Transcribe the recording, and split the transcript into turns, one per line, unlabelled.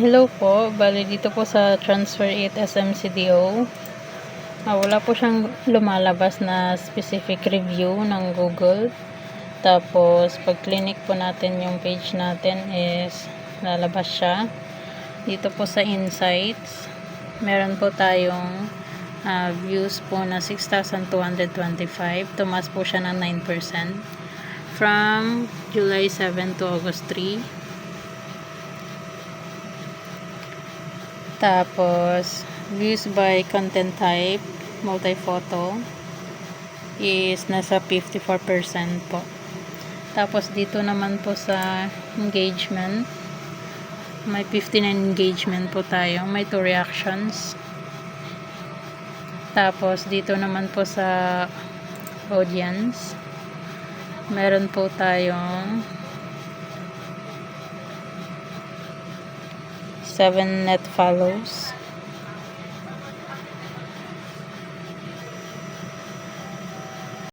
Hello po. Bali dito po sa Transfer 8 SMCDO. Wala po siyang lumalabas na specific review ng Google. Tapos pag clinic po natin yung page natin is lalabas siya. Dito po sa Insights, meron po tayong views po na 6,225. Tumaas po siya ng 9% from July 7 to August 3. Tapos, views by content type, multi-photo, is nasa 54% po. Tapos, dito naman po sa engagement, may 59 engagement po tayo. May 2 reactions. Tapos, dito naman po sa audience, meron po tayong 7 net follows.